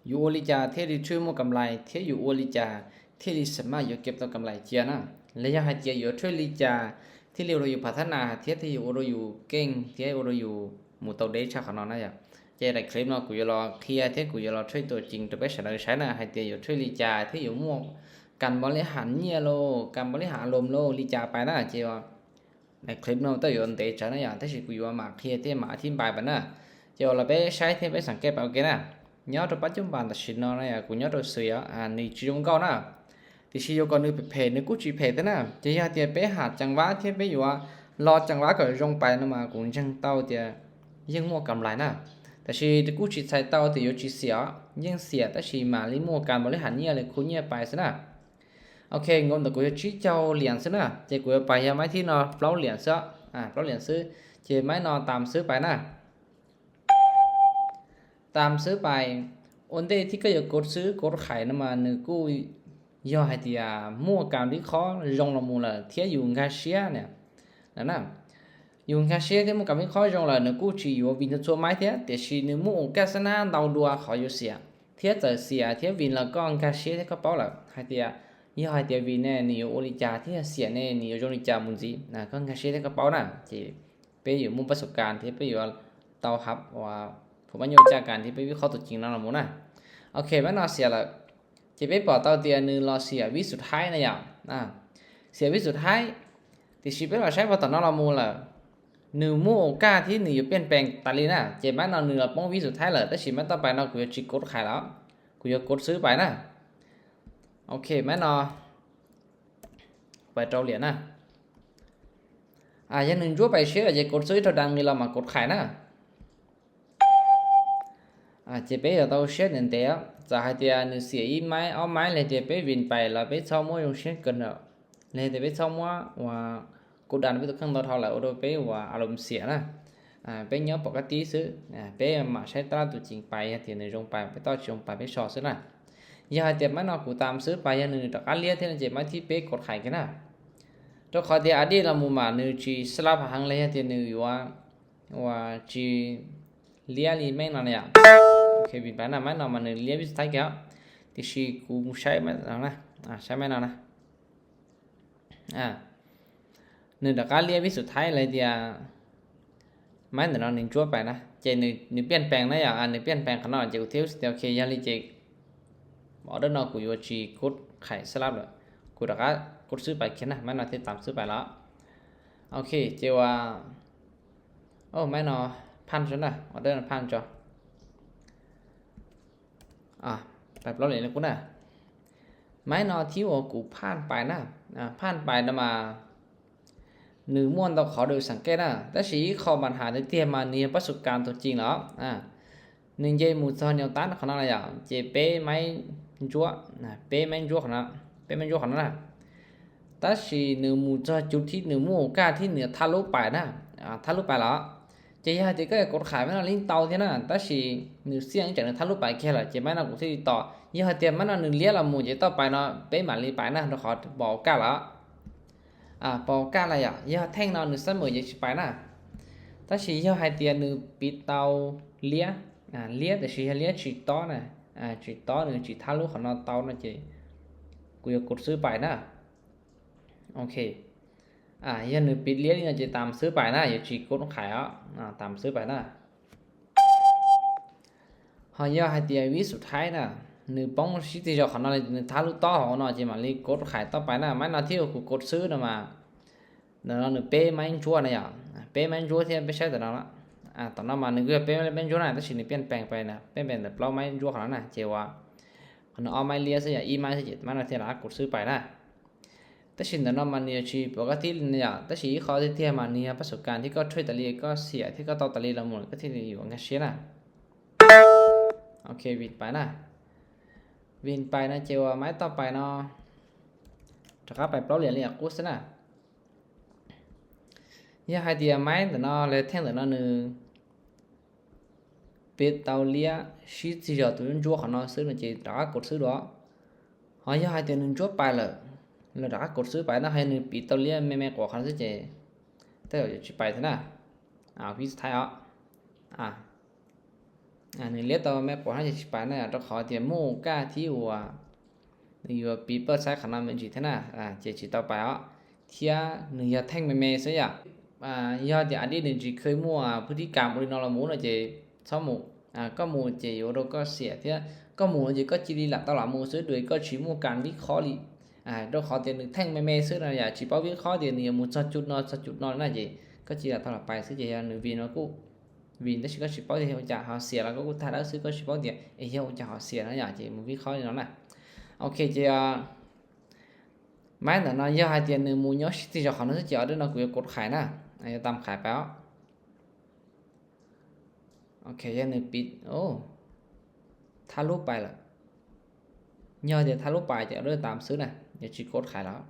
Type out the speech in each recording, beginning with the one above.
อยู่โอลิจาเที่ช่วยมั่วกำไรเที่อยู่โอลิจาที่สามารถอยู่เก็บตัวกำไรเจียนะและยังให้เจียอยู่ช่วยลิจาที่เราอยู่พัฒนาที่อยู่เราอยู่เก่งที่เราอยู่หมู่ตัวเดชขนาดนั้นอย่างเจได้คลิปเนาะกูจะรอเคลียร์ที่กูจะรอช่วยตัวจริงตัวเป็นเสนอใช้นะให้เจียอยู่ช่วยลิจาที่อยู่มั่วการบริหารเนี่ยโลการบริหารลมโลลิจาไปนะเจียในคลิปเนาะตัวอยู่เดชนะอย่างที่กูอยู่มาเคลียร์ที่มาที่ไปแบบนั้นเจียเราไปใช้ที่ไปสังเกตเอาเกนะnhớ rồi bắt chúng bạn là xin nó này cũng nhớ rồi sửa nị chỉ dùng câu na thì chỉ dùng câu nị phê nị cũng chỉ phê thế na chỉ là thì bé hạt chẳng vá thì bé dụ lo chẳng vá cái dùng bài nó mà cũng chẳng tao thì nhưng mua cầm lại naแต่ชีที่กูchỉใช้เตาที่อยู่chỉเสียยังเสียแต่ชีมาลิมัวการบริหารเนี่ยเลยคุณเนี่ยไปซะนะโอเคงงแต่กูจะชี้เจ้าเหรียญซะนะเจ้ากูจะไปยังไม้ที่นอนเปล่าเหรียญซะเปล่าเหรียญซื้อเจ้าไม้นอนตามซื้อไปนะตามซื้อไปอันเดที่ก็อยากกดซื้อกดขายนั่นมาหนึ่งกูย่อให้ที่มั่วการวิเคราะห์ลงละมูลละเทียอยู่งาเชียเนี่ยนั่นน่ะอยู่งาเชียที่มั่วการวิเคราะห์ลงละหนึ่งกูchỉอยู่วินตัวไม้เทียแต่ชีหนึ่งมั่วกัสนาดาวดัวเขาอยู่เสียเทียจะเสียเทียวินละก็งาเชียที่เขาเป้าละให้ที่ย่อให้ที่วินเนี่ยนี่อยู่โอริจาที่เสียเนี่ยนี่อยู่โอริจามุนจีนะก็งาเชียที่เขาเป้าน่ะที่ไปอยู่มุ่งประสบการณ์ที่ไปอยู่เตาฮับว่าผมว่าโยจากการที่ไปวิเคราะห์ตัวจริงนั่นแหละมูนะโอเคแม่นอเสียละจะไปบอกเตาเตียนึงรอเสียวิสุดท้ายนะอย่างเสียวิสุดท้ายที่ชีวิตเราใช้พอตอนนั้นเรามูละหนึ่งมู่โอกาสที่หนึ่งอยู่เปลี่ยนแปลงตาลีนะเจ็บแม่นอหนึ่งเราป้องวิสุดท้ายเลยแต่ชีวิตต่อไปเรากูจะจิกดขายแล้วกูจะกดซื้อไปนะโอเคแม่นอไปเจ้าเหรียญนะยังหนึ่งชั่วไปเชื่อจะกดซื้อเท่าดังมีเรามากดขายนะchỉ biết là tao xét đến thế giờ hai tia nữ sĩ ít máy áo máy lại thì biết vin bài là biết sau mỗi dùng xét cần rồi lại thì biết sau mỗi và cô đàn biết tôi không tao thao lại ở đâu biết và alo xỉa nè biết nhớ bỏ cái tí xứ biết mà sẽ ta tụi trình bài thì nữ dùng bài biết tao dùng bài biết sò xứ nè giờ hai tia máy nó cụ tam xứ bài nữ đặc ăn lia thế nên chỉ máy thì biết cột khải cái nè cho khỏi thì đi là mù mà nữ chỉ slap hàng lấy thì nữ và chỉ lia li mấy nó nèโอเคบินไปนะไม่นอนมันเลี้ยวิสัยแก้วที่ชีกูใช้ไม่นอนนะใช้ไม่นอนนะหนึ่งดักการเลี้ยวิสุดท้ายเลยเดียไม่เดี๋ยวเราหนึ่งชั่วไปนะเจหนึ่งเปลี่ยนแปลงนะอย่างหนึ่งเปลี่ยนแปลงขนาดเจ้าเที่ยวเดียวเคยาลิเจบอกด้านนอกกูอยู่ชีกดไข่สลับเลยกูดักการกดซื้อไปแค่นะไม่นอนที่ตามซื้อไปแล้วโอเคเจ้าว่าโอ้ไม่นอนพันใช่ไหมออเดอร์พันจ้ะแบบเราเลยนะกูนะไม้นอที่ว่ากูผ่านไปนะผ่านไปนะมาหนึ่งม้วนเราขอโดยสังเกตนะแต่สีขอปัญหาในเตียมาเนี่ยประสบการณ์ตัวจริงแล้วหนึ่งเจมูซอนเนียวตันขนาดอะไรอย่างเจเป้ไม้จั่วเป้ไม้จั่วขนาดเป้ไม้จั่วขนาดนะแต่สีหนึ่งมูซอนจุดที่หนึ่งมูก้าที่เหนือทะลุไปนะทะลุไปแล้วchỉ là thì cái cột khải với nó lên tàu thế nào, ta chỉ nửa xiên chẳng được tháo lúc bài kia là chỉ mấy nó cũng sẽต่อnhưng mà tiền mấy nó nửa lia là mù chỉ tao bài nó bé mà li bài nó khó bỏ cả đó, bỏ cả là vậy, nhưng mà thanh nó nửa sân mười chỉ bài nè, ta chỉ cho hai tiền nửa bị tàu lia, lia thì chỉ lia chỉ to này, chỉ to nửa chỉ tháo lúc nó tàu nó chỉ, cứ cộtซื้อbài nè, ok. Giờ nữ biết lý là chỉ tạmซื้อไปนะอย่าจีกดขายตามซื้อไปนะย่อให้เดียวิสุดท้ายนะหนึ่งป้องสิทธิ์จอของเราเลยท้าลูกต่อของเราจะมาลีกดขายต่อไปนะไม่นาที่กูกดซื้อนะมาเราหนึ่งเป้ไม่ชัวร์นะอย่างเป้ไม่ชัวร์ที่ไม่ใช่แต่เราละตอนนั้นมาหนึ่งก็เป้ไม่ชัวร์นะแต่สิ่งนี้เปลี่ยนแปลงไปนะเปลี่ยนแปลงแต่เราไม่ชัวร์ของเรานะเจ้าว่าคนเอาไม่เลี้ยซะอย่างอีไม่ใช่จิตไม่นาที่เรากดซื้อไปนะแต่สิ่งนั้นมันเนี่ยชีปกติเนี่ยแต่สิ่งที่เขาที่เทียมันเนี่ยประสบการณ์ที่ก็ช่วยตะลีก็เสียที่ก็ต่อตะลีเราหมดก็ที่อยู่งั้นเชียนะโอเควินไปนะวินไปนะเจ้าไม้ต่อไปเนาะจะเข้าไปเปล่าเหรียญเลยกูสินะยังให้เดียไม้แต่เนาะเลยแท่งแต่เนาะหนึ่งเป็ดเตาเลี้ยชีที่จะตัวนั้นจั่วของเนาะซื้อหนึ่งจีจะกดซื้อđó họยังให้เดียหนึ่งจั่วไปเลยเราđã cộtซื้อไปนะให้หนึ่งปีตอนเลี้ยแม่กว่าคันซื้อเจแต่เราจะไปเถอะนะวิสุดท้าย หนึ่งเลี้ยตัวแม่ปวดให้จะไปน่ะเราขอเตียมูก้าที่วัวหนึ่งอยู่ปีเปิดใช้ขนาดมันจีเท่าน่ะเจจีต่อไปอ่ะเทียหนึ่งยาแท่งเมย์ซะอย่างยอดจากอดีตหนึ่งจีเคยมั่วพฤติกรรมบริโนละมูน่ะเจชอบหมูก็หมูเจอยู่เราก็เสียเทียก็หมูเจก็จีดีหลักตลอดหมูซื้อด้วยก็ชี้มูการวิเคราะห์ลิเราขอเตียหนึ่งแท่งเมย์ซื้อน่ะอย่าจีเป้าวิเคราะห์เตียหนึ่งมูจุดนอนน่ะเจก็จีหลักตลอดไปซื้อเจหนึ่งวีนกูvì nó chỉ có chỉ bảo thì họ xỉa là có cụ thể đó sư có chỉ bảo thì hiểu cho họ xỉa nó giả chỉ một viết khó thì nó này ok chị máy là nó do hai tiền người mua nhớ thì cho họ nó sẽ chở đến nó cũng cột khải nè ai tầm khải báo ok cho nên bịt tha lúc bài là nhờ thì tha lúc bài chở đến tạm xứ này giờ chỉ cột khải đó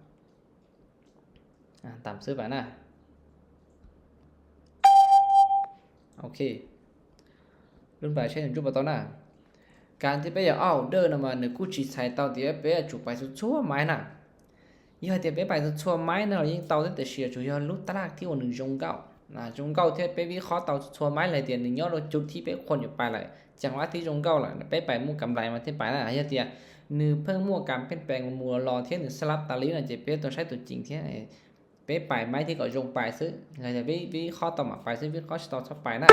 tạm xứ bài nè ok รุ่นไปใช้หนึ่งจุดประตูน่ะการที่ไปอยากเอาเดินมาหนึ่งกู้จีใช้เตาเดียวไปจุดไปสุดชั่วไม้น่ะยี่ห้อเดียวไปสุดชั่วไม้น่ะยิ่งเตาที่แต่เสียจุดยอดลุกตลาดที่วันหนึ่งจงเก้าจงเก้าที่ไปวิเคราะห์เตาชั่วไม้เลยเดียวหนึ่งยอดจุดที่ไปคนอยู่ไปเลยจังหวะที่จงเก้าล่ะไปมู่กำไรมาที่ไปน่ะยี่ห้อเดียวหนึ่งเพิ่งมู่การเปลี่ยนแปลงมัวรอที่หนึ่งสลับตาลีน่ะจะเป็นตัวใช้ตัวจริงที่ไปไม้ที่ก็จงไปซื้อเราจะวิเคราะห์ต่อมาไปซื้อวิเคราะห์ต่อชอบไปน่ะ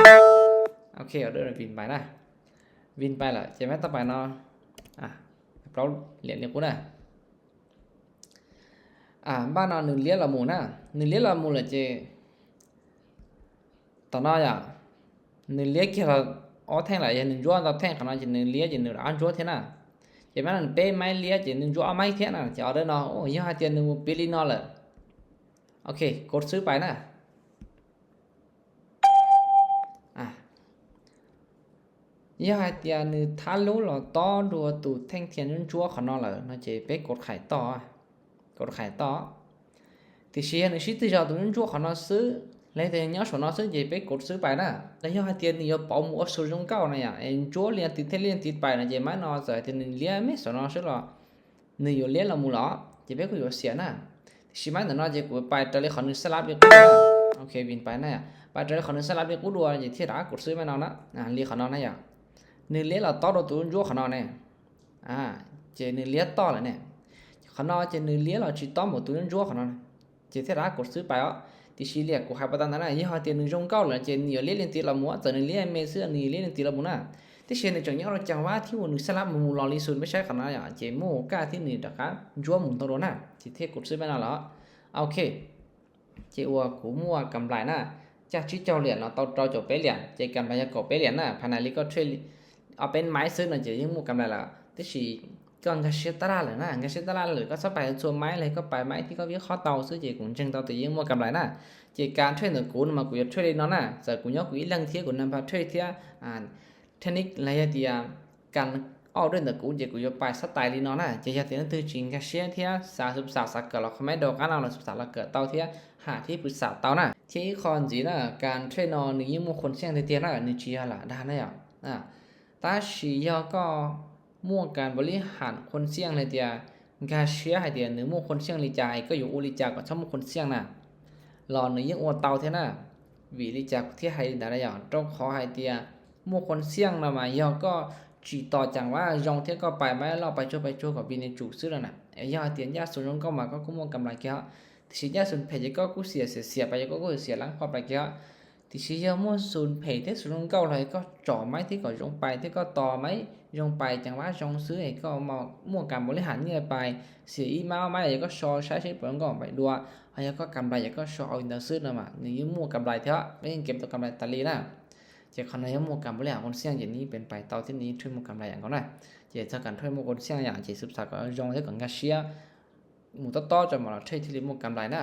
โอเคเอาเดินวินไปนะวินไปละจะไม่ต้องไปนอนเราเหรียญเนี่ยกูนะบ้านนอนหนึ่งเหรียญละหมูนะหนึ่งเหรียญละหมูเลยเจตอนนั้นอย่างหนึ่งเหรียญแค่เราแท่งละอย่างหนึ่งจ้วงเราแท่งขนาดจะหนึ่งเหรียญจะหนึ่งอันจ้วงเท่านั้นจะไม่นั่นเป้ไม้เหรียญจะหนึ่งจ้วงไม้เท่านั้นจะเอาเดินนอนโอ้ยห้าเตียนหนึ่งปีลีนอนเลยโอเคกดซื้อไปนะยี่ห้อเตียนึถ้ารู้เราต่อดูตูแท่งเทียนจนจั่วขนอเลยน่าจะไปกดขายต่อกดขายต่อที่เชียร์นึชิติจอตัวนั้นจั่วขนอซื้อเลยแต่ย้อนสนอซื้อจะไปกดซื้อไปนะแล้วยี่ห้อเตียนี่要保姆สูงเก่านะอย่างจั่วเรียนติดเรียนติดไปนะจะไม่นอจะที่นี่เรียนไม่สนอซื้อหรอนี่อยู่เรียนเราหมู่หรอจะไปกูอยู่เสียนะชิมันแต่นอจะกูไปแต่เลยขอนึกสลับเดียวกูโอเควินไปนะไปแต่เลยขอนึกสลับเดียวกูดูอะไรที่ร้านกดซื้อไม่นอนนะเรียกขนอนะอย่างหนึ่งเลี้ยเราต่อเราตัวยั่วขนอเนี่ยเจหนึ่งเลี้ยต่อเลยเนี่ยขนอเจหนึ่งเลี้ยเราจีต่อหมดตัวยั่วขนอเจที่ร้านกดซื้อไปอ่ะที่ชี้เรียกกูหายไปตั้งนั้นนะยี่ห้อเตียนหนึ่งจงเก้าเลยเจหนึ่งเลี้ยเลี้ยตีละมัวแต่หนึ่งเลี้ยเมซื้อหนึ่งเลี้ยตีละมัวน่ะที่เชียร์ในจังยี่เราจังว่าที่วันหนึ่งสลับมูลอลิซุนไม่ใช่ขนาดอย่างเจโม่ก้าที่หนึ่งนะครับยั่วหมุนตัวน่ะที่เทกดซื้อไปนั่นเหรอโอเคเจวัวกูมัวกำไรน่ะจากชี้เจ้าเหรียญเราต่อจบไปเหรียญเจกันไปจะกบไปเหรียญน่ะพนันลิก็ช่วยเอาเป็นไม้ซื้อหน่อยจะยิ่งมูกำไรละที่สี่ก็งาเชตราเลยนะงาเชตราเลยก็สบายส่วนไม้เลยก็ไปไม้ที่เขาวิเคราะห์เตาซื้อเจกุนจึงเตาแต่ยิ่งมูกำไรนะเจการช่วยเหนือกูมากูจะช่วยได้น้องนะแต่กูยกกูอีเรื่องเที่ยกูนำมาช่วยเที่ยเทคนิคอะไรที่การเอาเรื่องเหนือกูเจกูจะไปสไตล์ลีน้องนะเจจะเตียนตัวจริงกาเชียเที่ย30สักเกิดเราเขาไม่ดอกกันเรา13เราเกิดเตาเที่ยหาที่ปรึกษาเตานะที่คอนจีนะการช่วยนอนยิ่งมูคนเสี่ยงเตี้ยนะนี่จีละด้านนั่นอย่างตาชียอก็มั่วการบริหารคนเสี่ยงเลยเดียกาเชียให้เดียหรือมั่วคนเสี่ยงลิจายก็อยู่อุลิจาก็ชอบมั่วคนเสี่ยงน่ะหลอนหรือยังอวดเตาเท่าน่ะวิลิจากที่ให้ได้อย่างต้องขอให้เดียมั่วคนเสี่ยงละมายอก็จีต่อจังว่ายองเที่ยก็ไปไม่เราไปช่วยกับวินิจูซื้อแล้วน่ะยอเตียนยาสุนก็มาก็มั่วกำไรเกี่ยวที่ยาสุนเพจก็กูเสียไปก็เสียหลังความไปเกี่ยวที่ชี้ยมั่วศูนย์เพจที่ศูนย์เก่าเลยก็จ่อไม้ที่ก็ยงไปที่ก็ต่อไม้ยงไปจังว่ายงซื้อไอ้ก็มามั่วการบริหารเงินไปเสียอีมาไม้ก็ชอใช้ผลก็ไปดัวไอ้ก็กำไรก็ชอเอาอินเตอร์ซื้อนะมานี่มั่วกำไรเถอะไม่ยังเก็บตัวกำไรตะลีนะจะคนไหนมั่วการบริหารคนเสี่ยงอย่างนี้เป็นไปเตาที่นี้ช่วยมั่วกำไรอย่างเขาหน่อยจะถ้าการช่วยมั่วคนเสี่ยงอย่างจะศึกษาก็ยงที่ก่อนกาเชียหมู่ต่อจะมาใช้ที่มั่วกำไรนะ